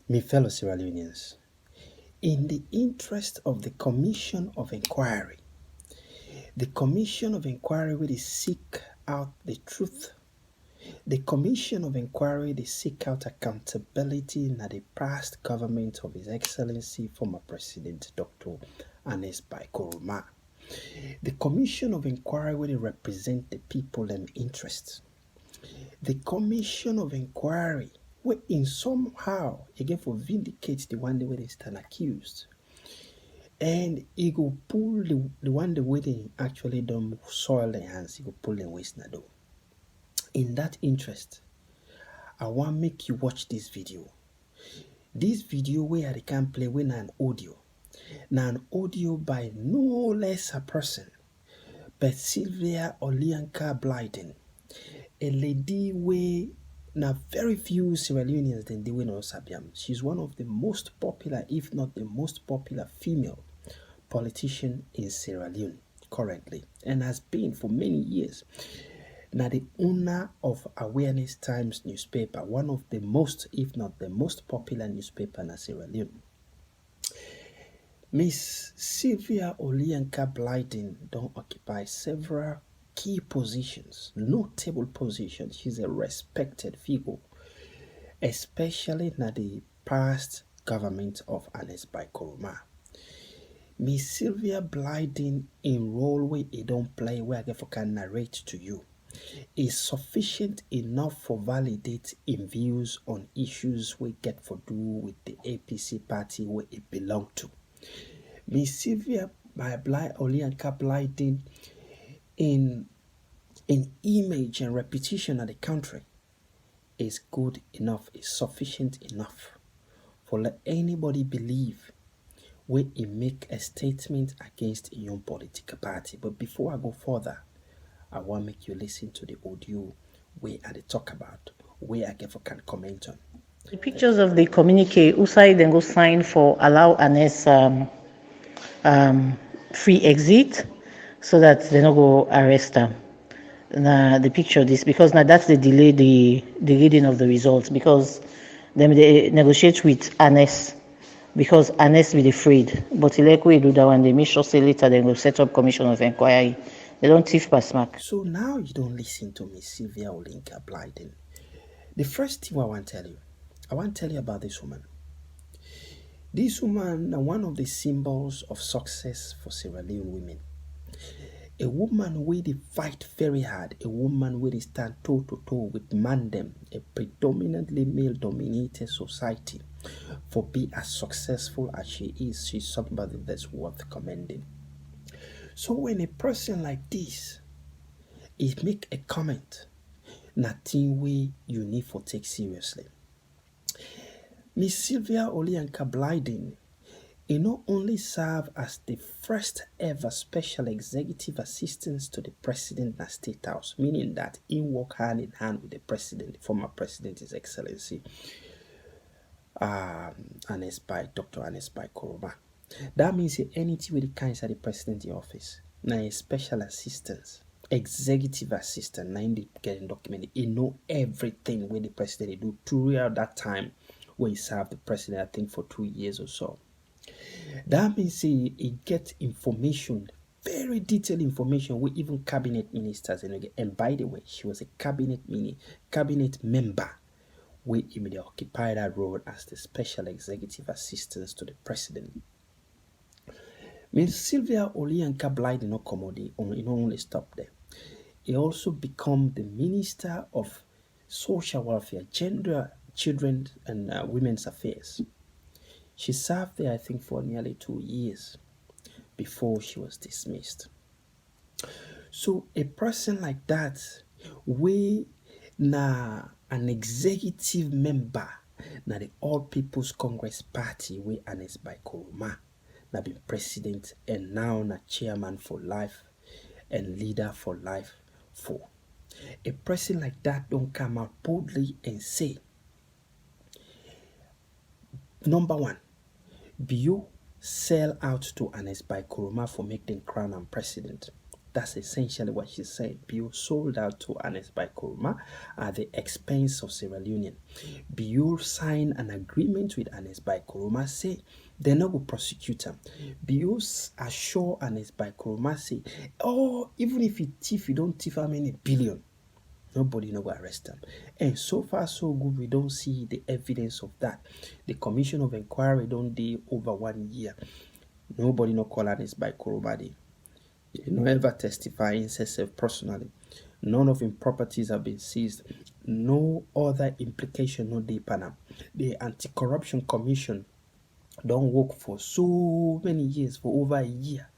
My fellow Sierra Leoneans, in the interest of the Commission of Inquiry, the Commission of Inquiry will seek out the truth. The Commission of Inquiry they seek out accountability in the past government of His Excellency former President Dr. Anes Baikoroma. The Commission of Inquiry will represent the people and interests. The Commission of Inquiry will in somehow again for vindicate the one way they stand accused. And he go pull the one the way they actually don't soil their hands, he go pull them waste na do. In that interest, I want make you watch this video. This video where I can play when an audio. Now an audio by no less a person but Sylvia Olianka Blyden, a lady where now very few Sierra Leoneans than they will know Sabiam. She's one of the most popular, if not the most popular female politician in Sierra Leone currently and has been for many years. Now the owner of Awareness Times newspaper, one of the most, if not the most popular newspaper in Sierra Leone. Miss Sylvia Olianka Blyden don't occupy several key positions, notable positions. She's a respected figure, especially in the past government of Anes Baikoroma. Miss Sylvia Blyden in role where it don't play where I can narrate to you is sufficient enough for validate in views on issues we get for do with the APC party where it belong to. Miss Sylvia Olianka Blyden in image and reputation of the country is good enough, is sufficient enough for let anybody believe where it make a statement against a young political party. But before I go further, I want to make you listen to the audio where I talk about, where I can comment on. The pictures of the communique, Usai then go sign for allow Anes free exit so that they don't go arrest them. Now the picture of this because now that's the delay the reading of the results because them they negotiate with Anes because Anes be afraid. But Ilekwe do that one, they make sure say later they go set up commission of inquiry. They don't thief pass mark. So now you don't listen to Miss Sylvia Olinka Blyden. The first thing I want to tell you about this woman. This woman is one of the symbols of success for Sierra Leone women. A woman where they fight very hard, a woman where they stand toe to toe with mandem, a predominantly male-dominated society, for being as successful as she is. She's somebody that's worth commending. So when a person like this is make a comment, nothing way you need for take seriously. Miss Sylvia Olianka Blyden, he not only served as the first ever special executive assistant to the president at State House, meaning that he worked hand in hand with the president, the former president, His Excellency Dr. Anes Baikoroma. That means anything with the kinds of the president in office, now a special assistant, executive assistant, now in getting documented, he know everything with the president do throughout that time where he served the president, I think for 2 years or so. That means he get information, very detailed information with even cabinet ministers. And by the way, she was a cabinet member where immediately occupied that role as the special executive assistant to the president. Ms. Sylvia Olianka Blyden did not only stop there. He also became the Minister of Social Welfare, Gender, Children and Women's Affairs. She served there, I think, for nearly 2 years before she was dismissed. So a person like that, we na an executive member na the All People's Congress Party, we Anes Baikoroma, na been president and now na chairman for life and leader for life for. A person like that don't come out boldly and say, number one, Bio sell out to Anes Baikoroma for making crown and president. That's essentially what she's saying. Bio sold out to Ernest Bai Koroma at the expense of Sierra Leonean. Bio signed an agreement with Ernest Bai Koroma, say they're not going to prosecute him. Bio assure Ernest Bai Koroma, say, oh, even if you thief, you don't thief how many billion. Nobody no go arrest them. And so far so good, we don't see the evidence of that. The commission of inquiry don't do over 1 year. Nobody no call Ernest Bai Koroma. He no ever testify himself personally. None of his properties have been seized. No other implication no dey pan am. The Anti-Corruption Commission don't work for so many years, for over a year.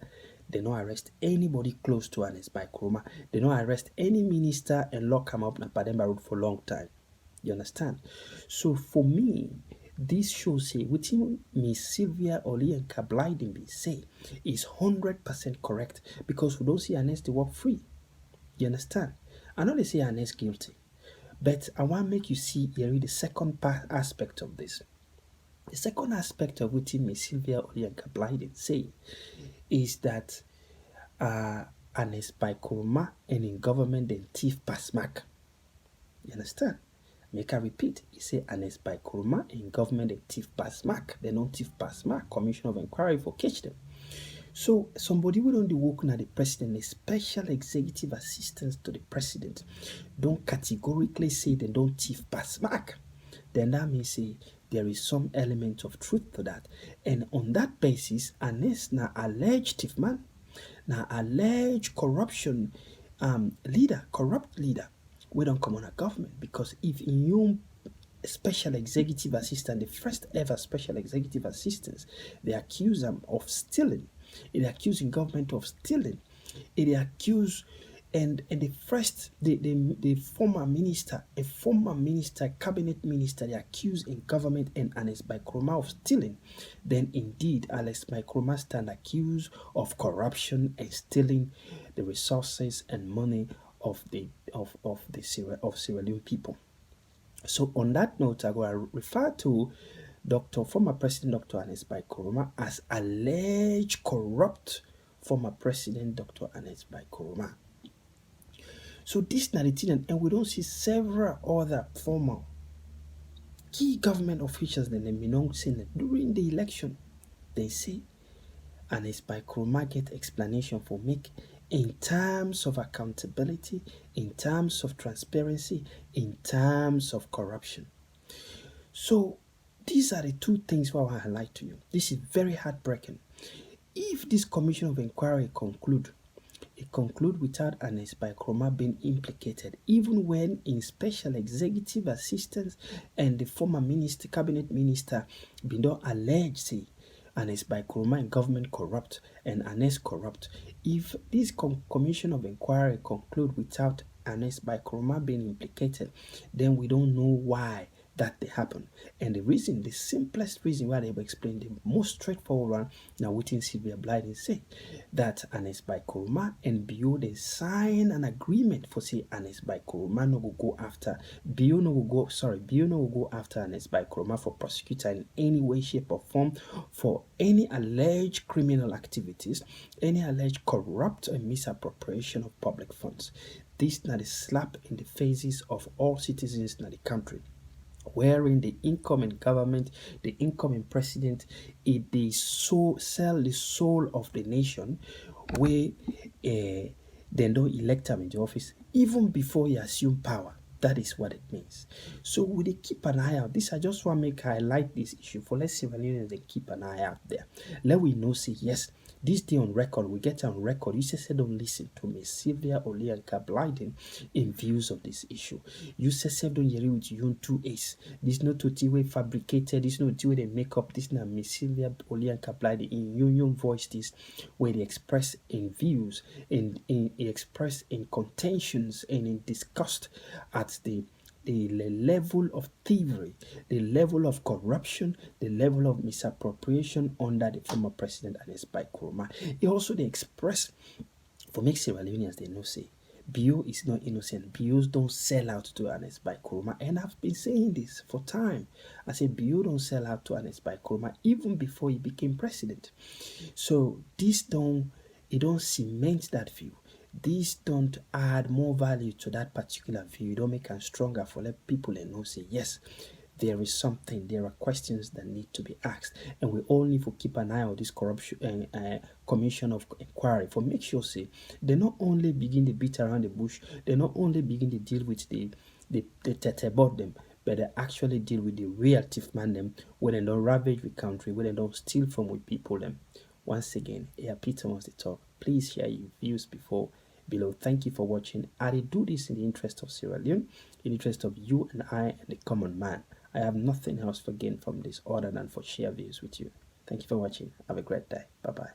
They don't arrest anybody close to Ernest Bai Koroma. They don't arrest any minister and lock him up in Pademba Road for a long time. You understand? So for me, this shows say within Miss Sylvia Olienka Blyden be say is 100% correct because we don't see Ernest to walk free. You understand? I know they say Ernest guilty, but I want to make you see here the second aspect of this. The second aspect of what Miss Sylvia Olienka Blyden say is that Ernest Bai Koroma and in government then thief pass mark. You understand? Make I repeat. He say Ernest Bai Koroma in government they thief pass mark. They don't thief pass mark. Commission of Inquiry for catch them. So somebody who don't work na the president, a special executive assistant to the president, don't categorically say they don't thief pass mark. Then that means say there is some element of truth to that. And on that basis, Ernest na alleged thief man, na alleged corruption corrupt leader, we don't come on a government because if in you special executive assistant, the first ever special executive assistants, they accuse them of stealing. They accuse the government of stealing. They accuse and the former minister, a former minister, cabinet minister, they accuse in government and Ernest Bai Koroma of stealing. Then indeed, Ernest Bai Koroma stand accused of corruption and stealing the resources and money of Sierra Leone people. So on that note, I will refer to former President Dr. Ernest Bai Koroma as alleged corrupt former President Dr. Ernest Bai Koroma. So this narrative, and we don't see several other former key government officials that they may not say during the election. They say Ernest Bai Koroma get explanation for make in terms of accountability, in terms of transparency, in terms of corruption. So these are the two things I want to highlight to you. This is very heartbreaking. If this commission of inquiry conclude without Ernest Bai Koroma being implicated, even when in special executive assistance and the former cabinet minister been done alleged say Ernest Bai Koroma and government corrupt and Ernest corrupt. If this commission of inquiry conclude without Ernest Bai Koroma being implicated, then we don't know why that they happen. And the simplest reason why they will explain, the most straightforward one, now within Sylvia Blyden say that Ernest Bai Koroma and Bio they sign an agreement for say Ernest Bai Koroma no go after Bio no go after Ernest Bai Koroma for prosecutor in any way, shape, or form for any alleged criminal activities, any alleged corrupt and misappropriation of public funds. This not a slap in the faces of all citizens in the country, wherein the incoming government, the incoming president, they sell the soul of the nation, where they don't elect him into office even before he assume power. That is what it means. So we they keep an eye out. This I just want to make highlight this issue for let's see when they keep an eye out there. Let we know say yes. This day on record, we get on record. You say don't listen to me, Sylvia Olienka Blyden, in views of this issue. You say don't hear with you on 2 A's. This not to way fabricated, this not to way they make up, this not Miss Sylvia Olienka Blyden in union voice this where they express in views, in express in contentions and in disgust at the level of thievery, the level of corruption, the level of misappropriation under the former president Ernest Bai Koroma. He also they express for make Sierra Leoneans they know say Bio is not innocent. Bios don't sell out to Ernest Bai Koroma, and I've been saying this for time. I say Bio don't sell out to Ernest Bai Koroma even before he became president. So this don't cement that view. These don't add more value to that particular view. You don't make them stronger for let people and know say yes, there is something, there are questions that need to be asked, and we all need to keep an eye on this corruption commission of inquiry for make sure say they not only begin to beat around the bush, they not only begin to deal with the tete about them, but they actually deal with the real thief man them when they don't ravage the country, when they don't steal from we people them. Once again, here Peter wants to talk. Please share your views before below. Thank you for watching. I did do this in the interest of Sierra Leone, in the interest of you and I and the common man. I have nothing else to gain from this other than for share views with you. Thank you for watching. Have a great day. Bye bye.